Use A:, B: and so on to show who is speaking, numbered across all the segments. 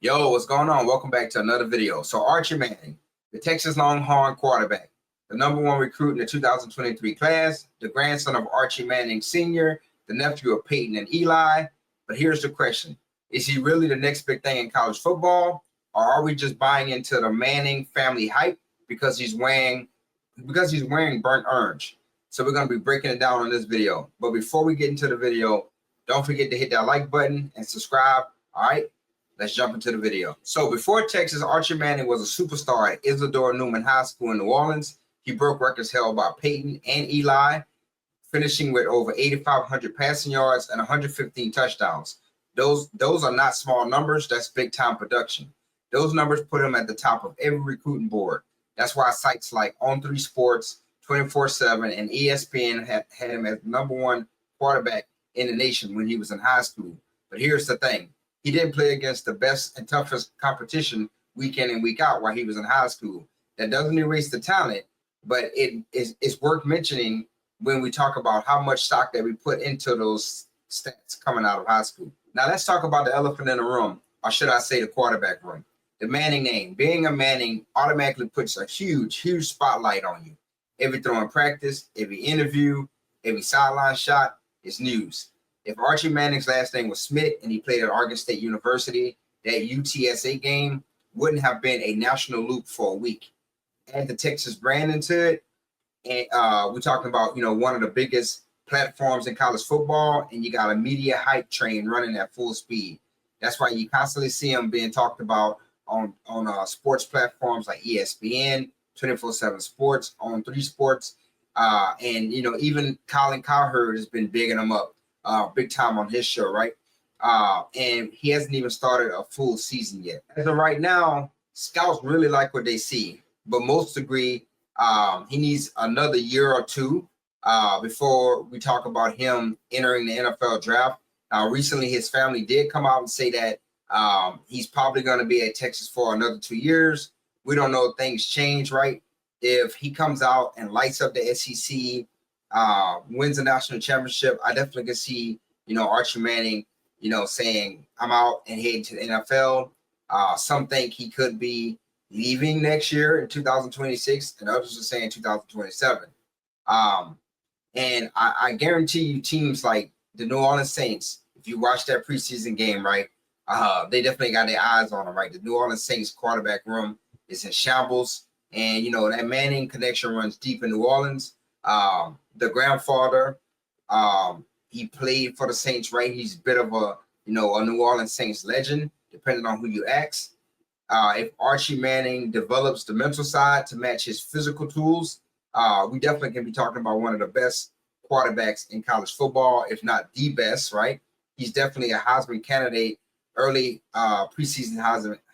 A: Yo, what's going on? Welcome back to another video. So Archie Manning, the Texas Longhorn quarterback, the #1 recruit in the 2023 class, the grandson of Archie Manning Sr., the nephew of Peyton and Eli. But here's the question. Is he really the next big thing in college football? Or are we just buying into the Manning family hype because he's wearing burnt orange? So we're going to be breaking it down in this video. But before we get into the video, don't forget to hit that like button and subscribe. All right? Let's jump into the video. So before Texas, Archie Manning was a superstar at Isidore Newman High School in New Orleans. He broke records held by Peyton and Eli, finishing with over 8,500 passing yards and 115 touchdowns. Those are not small numbers. That's big time production. Those numbers put him at the top of every recruiting board. That's why sites like On3 Sports, 24/7, and ESPN had him as #1 quarterback in the nation when he was in high school. But here's the thing. He didn't play against the best and toughest competition week in and week out while he was in high school. That doesn't erase the talent, but it's worth mentioning when we talk about how much stock that we put into those stats coming out of high school. Now let's talk about the elephant in the room, or should I say the quarterback room. The Manning name. Being a Manning automatically puts a huge spotlight on you. Every throw in practice, every interview, every sideline shot is news. If Archie Manning's last name was Smith and he played at Oregon State University, that UTSA game wouldn't have been a national loop for a week. Add the Texas brand into it, and we're talking about one of the biggest platforms in college football, and you got a media hype train running at full speed. That's why you constantly see him being talked about on sports platforms like ESPN, 24/7 Sports, On3 Sports, and even Colin Cowherd has been bigging him up. Big time on his show, right? And he hasn't even started a full season yet. As of right now, scouts really like what they see, but most agree he needs another year or two before we talk about him entering the NFL draft. Now, recently, his family did come out and say that he's probably going to be at Texas for another 2 years. We don't know if things change, right? If he comes out and lights up the SEC, wins a national championship, I definitely can see, Archie Manning, saying, I'm out and heading to the NFL. Some think he could be leaving next year in 2026, and others are saying 2027. And I guarantee you teams like the New Orleans Saints, if you watch that preseason game, right, they definitely got their eyes on him, right? The New Orleans Saints quarterback room is in shambles, and, that Manning connection runs deep in New Orleans. The grandfather, he played for the Saints, right? He's a bit of a New Orleans Saints legend, depending on who you ask. If Archie Manning develops the mental side to match his physical tools, we definitely can be talking about one of the best quarterbacks in college football, if not the best, right? He's definitely a Heisman candidate, early preseason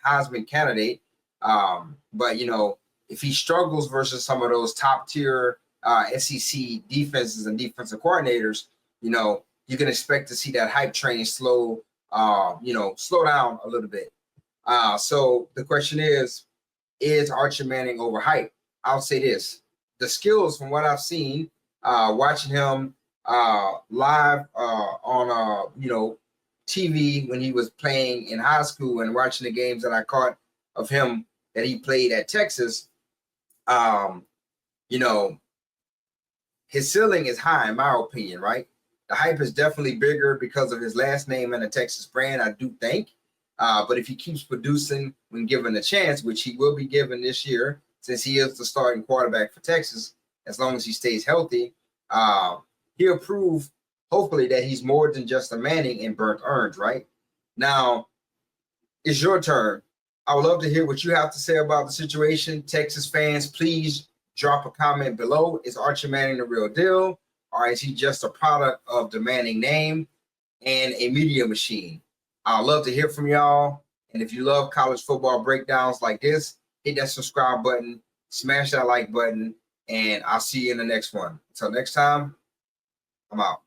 A: Heisman candidate. But if he struggles versus some of those top tier SEC defenses and defensive coordinators, you can expect to see that hype train slow down a little bit. So the question is Archie Manning overhyped? I'll say this. The skills from what I've seen, watching him live on TV when he was playing in high school and watching the games that I caught of him that he played at Texas, his ceiling is high, in my opinion, right? The hype is definitely bigger because of his last name and the Texas brand, I do think. But if he keeps producing when given a chance, which he will be given this year, since he is the starting quarterback for Texas, as long as he stays healthy, he'll prove, hopefully, that he's more than just a Manning in burnt orange, right? Now, it's your turn. I would love to hear what you have to say about the situation. Texas fans, please drop a comment below. Is Archie Manning the real deal? Or is he just a product of the Manning name and a media machine? I'd love to hear from y'all. And if you love college football breakdowns like this, hit that subscribe button, smash that like button, and I'll see you in the next one. Until next time, I'm out.